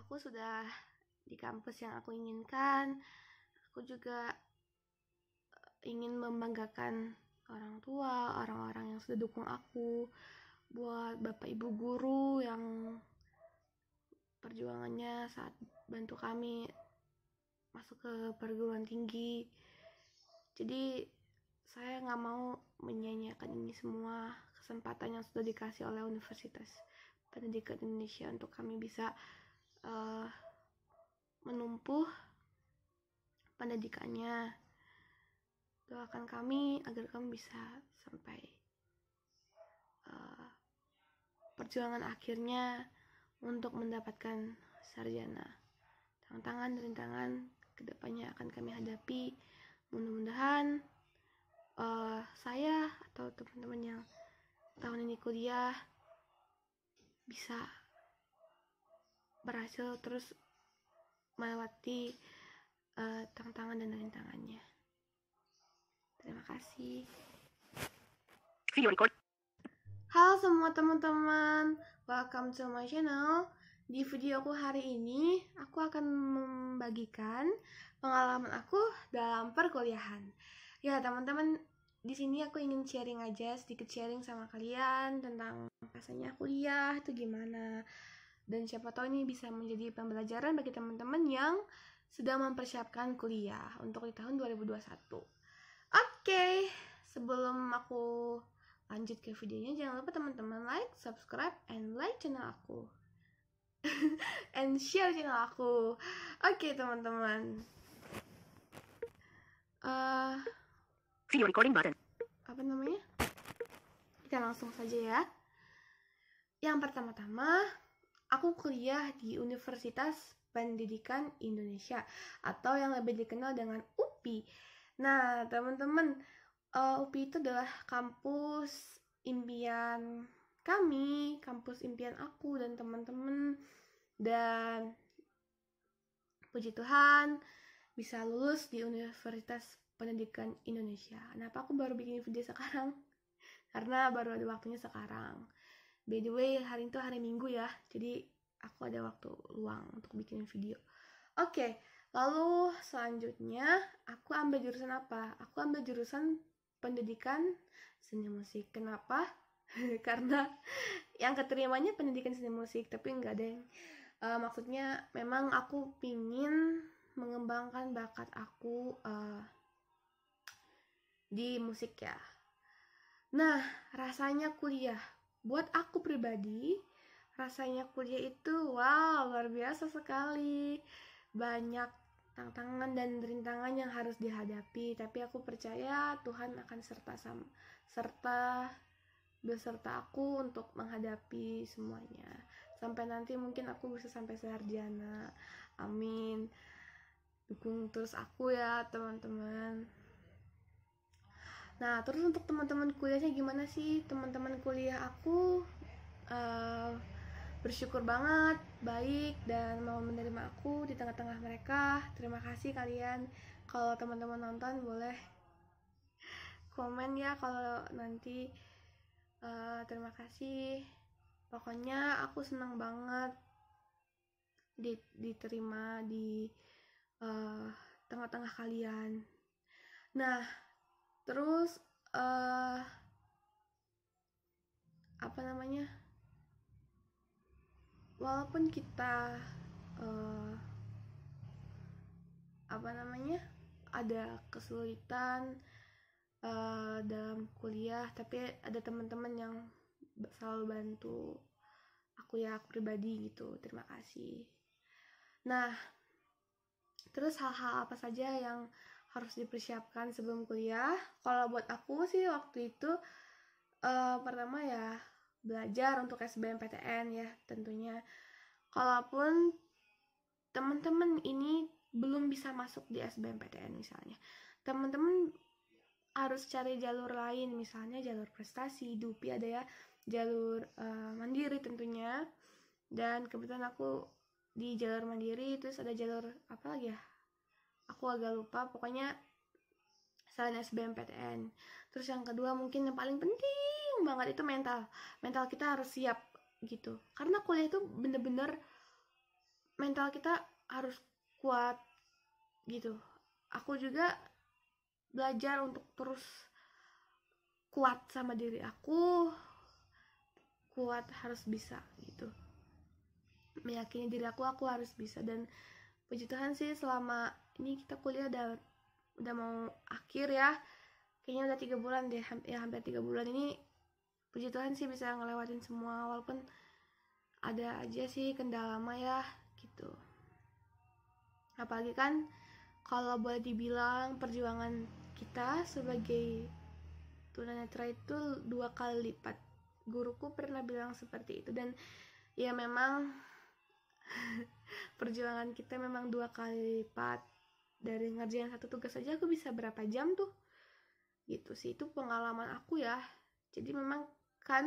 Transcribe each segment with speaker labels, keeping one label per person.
Speaker 1: aku sudah di kampus yang aku inginkan. Aku juga ingin membanggakan orang tua, orang-orang yang sudah dukung aku, buat bapak ibu guru yang perjuangannya saat bantu kami masuk ke perguruan tinggi. Jadi saya nggak mau menyanyiakan ini semua kesempatan yang sudah dikasih oleh Universitas Pendidikan Indonesia untuk kami bisa menumpuh pendidikannya. Doakan kami agar kami bisa sampai perjuangan akhirnya untuk mendapatkan sarjana. Tantangan dan rintangan kedepannya akan kami hadapi. Mudah-mudahan saya atau teman-teman yang tahun ini kuliah bisa berhasil terus melewati tantangan dan rintangannya. Terima kasih.
Speaker 2: Video record.
Speaker 1: Halo semua teman-teman, welcome to my channel. Di video aku hari ini, aku akan membagikan pengalaman aku dalam perkuliahan. Ya teman-teman, di sini aku ingin sharing aja, sedikit sharing sama kalian tentang rasanya kuliah itu gimana. Dan siapa tahu ini bisa menjadi pembelajaran bagi teman-teman yang sedang mempersiapkan kuliah untuk di tahun 2021. Oke, sebelum aku lanjut ke videonya, jangan lupa teman-teman like, subscribe, and like channel aku. And share channel aku. Oke, teman-teman.
Speaker 2: Video recording button.
Speaker 1: Apa namanya? Kita langsung saja ya. Yang pertama-tama, aku kuliah di Universitas Pendidikan Indonesia atau yang lebih dikenal dengan UPI. Nah, teman-teman, UPI itu adalah kampus impian kami, kampus impian aku dan teman-teman. Dan puji Tuhan bisa lulus di Universitas Pendidikan Indonesia. Kenapa aku baru bikin video sekarang? Karena baru ada waktunya sekarang. By the way, hari itu hari Minggu ya, jadi aku ada waktu luang untuk bikin video. Oke, lalu selanjutnya aku ambil jurusan apa? Aku ambil jurusan pendidikan seni musik. Kenapa? Karena yang keterimanya pendidikan seni musik, tapi enggak deh. Maksudnya memang aku pingin mengembangkan bakat aku di musik ya. Nah, rasanya kuliah buat aku pribadi, rasanya kuliah itu wow, luar biasa sekali. Banyak tantangan dan rintangan yang harus dihadapi, tapi aku percaya Tuhan akan serta beserta aku untuk menghadapi semuanya. Sampai nanti mungkin aku bisa sampai sarjana. Amin. Dukung terus aku ya, teman-teman. Nah, terus untuk teman-teman kuliahnya gimana sih? Teman-teman kuliah aku bersyukur banget, baik, dan mau menerima aku di tengah-tengah mereka. Terima kasih kalian. Kalau teman-teman nonton boleh komen ya kalau nanti. Terima kasih. Pokoknya aku senang banget diterima di tengah-tengah kalian. Nah, terus apa namanya? Walaupun kita ada kesulitan dalam kuliah, tapi ada teman-teman yang selalu bantu aku ya, aku pribadi gitu. Terima kasih. Nah, terus hal-hal apa saja yang harus dipersiapkan sebelum kuliah? Kalau buat aku sih waktu itu pertama ya belajar untuk SBMPTN ya tentunya. Kalaupun teman-teman ini belum bisa masuk di SBMPTN misalnya, teman-teman harus cari jalur lain, misalnya jalur prestasi, DUPI ada ya, jalur mandiri tentunya. Dan kebetulan aku di jalur mandiri, terus ada jalur apa lagi ya, aku agak lupa, pokoknya selain SBMPTN. Terus yang kedua mungkin yang paling penting banget itu mental kita harus siap gitu, karena kuliah itu bener-bener mental kita harus kuat gitu. Aku juga belajar untuk terus kuat sama diri aku, kuat harus bisa gitu, meyakini diri aku harus bisa. Dan puji Tuhan sih selama ini kita kuliah udah mau akhir ya, kayaknya udah 3 bulan deh, hampir 3 bulan ini. Puji Tuhan sih bisa ngelewatin semua, walaupun ada aja sih kendala lama ya gitu. Apalagi kan kalau boleh dibilang perjuangan kita sebagai tunanetra itu 2 kali lipat. Guruku pernah bilang seperti itu, dan ya memang perjuangan kita memang 2 kali lipat. Dari ngerjain satu tugas aja aku bisa berapa jam tuh gitu sih, itu pengalaman aku ya. Jadi memang kan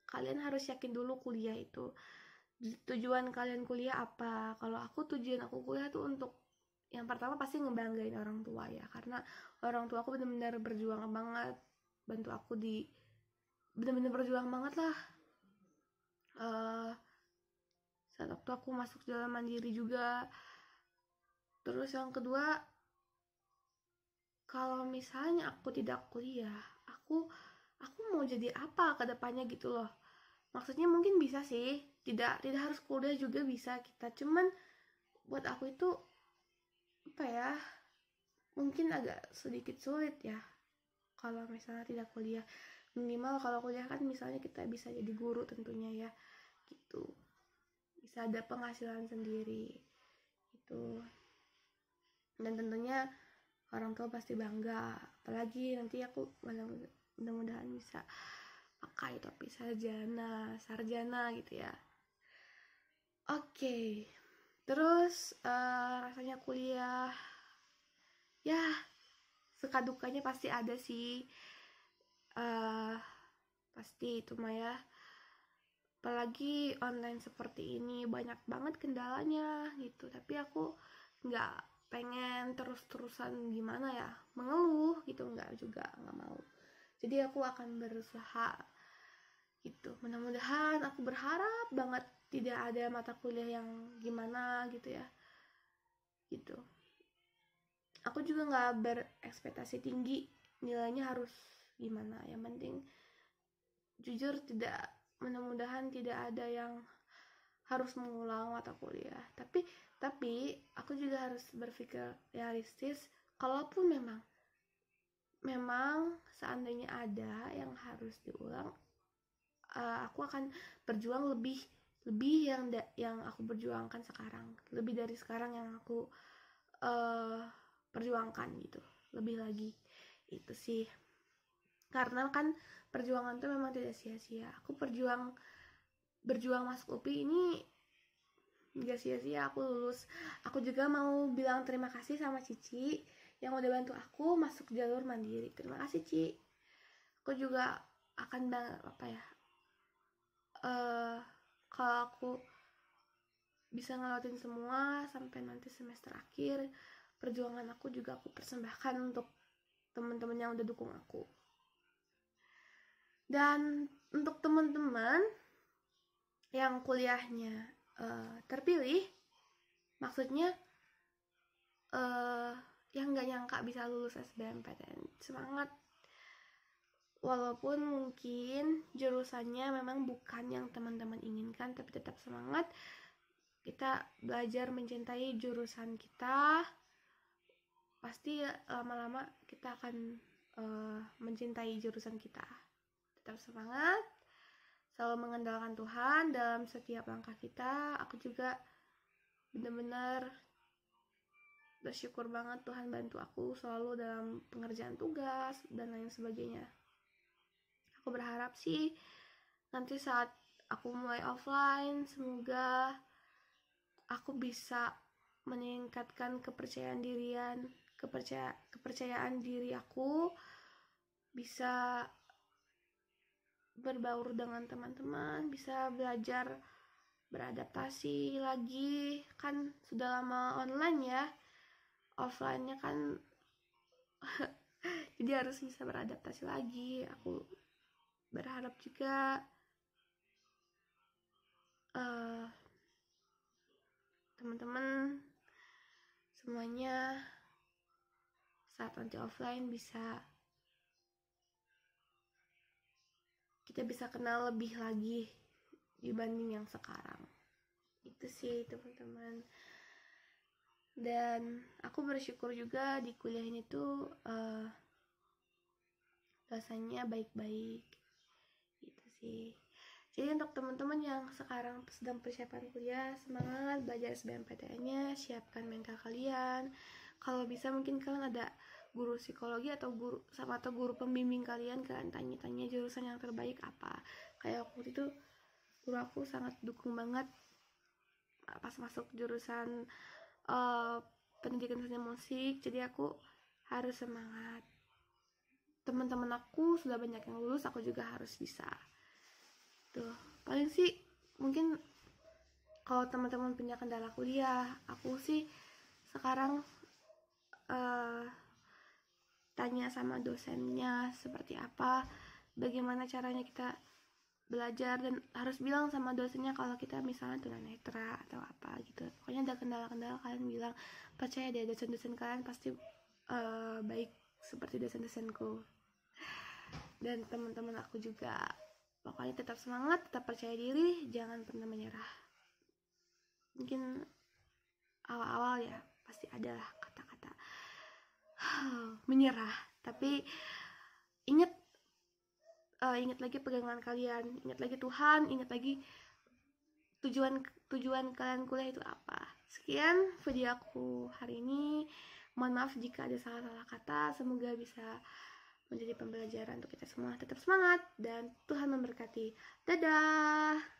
Speaker 1: kalian harus yakin dulu kuliah itu tujuan kalian kuliah apa. Kalau aku, tujuan aku kuliah tuh untuk yang pertama pasti ngebanggain orang tua ya, karena orang tua aku benar-benar berjuang banget, bantu aku benar-benar berjuang banget lah. Saat waktu aku masuk jalan mandiri juga. Terus yang kedua, kalau misalnya aku tidak kuliah, aku mau jadi apa ke depannya gitu loh. Maksudnya mungkin bisa sih, tidak harus kuliah juga bisa kita. Cuman buat aku itu apa ya, mungkin agak sedikit sulit ya kalau misalnya tidak kuliah. Minimal kalau kuliah kan misalnya kita bisa jadi guru tentunya ya gitu, bisa ada penghasilan sendiri gitu, dan tentunya orang tua pasti bangga. Apalagi nanti aku mudah-mudahan bisa pakai topi sarjana gitu ya. Oke. Terus rasanya kuliah ya, suka dukanya pasti ada sih, pasti itu mah ya. Apalagi online seperti ini banyak banget kendalanya gitu, tapi aku nggak pengen terus-terusan gimana ya mengeluh gitu, nggak mau. Jadi aku akan berusaha gitu. Mudah-mudahan, aku berharap banget tidak ada mata kuliah yang gimana gitu ya gitu. Aku juga nggak berekspektasi tinggi nilainya harus gimana, yang penting jujur mudah-mudahan tidak ada yang harus mengulang mata kuliah. Tapi aku juga harus berpikir realistis. Kalaupun memang seandainya ada yang harus diulang, aku akan berjuang lebih yang aku perjuangkan sekarang, lebih dari sekarang yang aku perjuangkan gitu, lebih lagi itu sih. Karena kan perjuangan itu memang tidak sia-sia. Aku berjuang masuk UPI ini gak sia-sia, aku lulus. Aku juga mau bilang terima kasih sama Cici yang udah bantu aku masuk jalur mandiri. Terima kasih, Ci. Aku juga akan kalau aku bisa ngelewatin semua sampai nanti semester akhir, perjuangan aku juga aku persembahkan untuk teman-teman yang udah dukung aku. Dan untuk teman-teman yang kuliahnya terpilih, maksudnya yang gak nyangka bisa lulus SBMPTN, semangat. Walaupun mungkin jurusannya memang bukan yang teman-teman inginkan, tapi tetap semangat. Kita belajar mencintai jurusan kita, pasti lama-lama kita akan mencintai jurusan kita. Tetap semangat, selalu mengandalkan Tuhan dalam setiap langkah kita. Aku juga benar-benar bersyukur banget Tuhan bantu aku selalu dalam pengerjaan tugas dan lain sebagainya. Aku berharap sih nanti saat aku mulai offline, semoga aku bisa meningkatkan kepercayaan diri aku, bisa berbaur dengan teman-teman, bisa belajar beradaptasi lagi. Kan sudah lama online ya, offline-nya kan jadi harus bisa beradaptasi lagi. Aku berharap juga teman-teman semuanya saat nanti offline kita bisa kenal lebih lagi dibanding yang sekarang. Itu sih teman-teman. Dan aku bersyukur juga di kuliah ini tuh dosennya baik-baik. Gitu sih. Jadi untuk teman-teman yang sekarang sedang persiapan kuliah, semangat belajar SBMPTN-nya, siapkan mental kalian. Kalau bisa mungkin kalian ada guru psikologi atau guru pembimbing kalian tanya-tanya jurusan yang terbaik apa. Kayak waktu itu guru aku sangat dukung banget pas masuk jurusan pendidikan seni musik, jadi aku harus semangat. Teman-teman aku sudah banyak yang lulus, aku juga harus bisa. Tuh, paling sih mungkin kalau teman-teman punya kendala kuliah, aku sih sekarang tanya sama dosennya seperti apa, bagaimana caranya kita belajar, dan harus bilang sama dosennya kalau kita misalnya tunanetra atau apa gitu. Pokoknya ada kendala-kendala kalian bilang, percaya deh dosen-dosen kalian pasti baik seperti dosen-dosenku. Dan teman-teman aku juga, pokoknya tetap semangat, tetap percaya diri, jangan pernah menyerah. Mungkin awal-awal ya pasti adalah kata-kata menyerah, tapi ingat lagi pegangan kalian, ingat lagi Tuhan, ingat lagi tujuan kalian kuliah itu apa. Sekian video aku hari ini. Mohon maaf jika ada salah-salah kata. Semoga bisa menjadi pembelajaran untuk kita semua. Tetap semangat dan Tuhan memberkati. Dadah.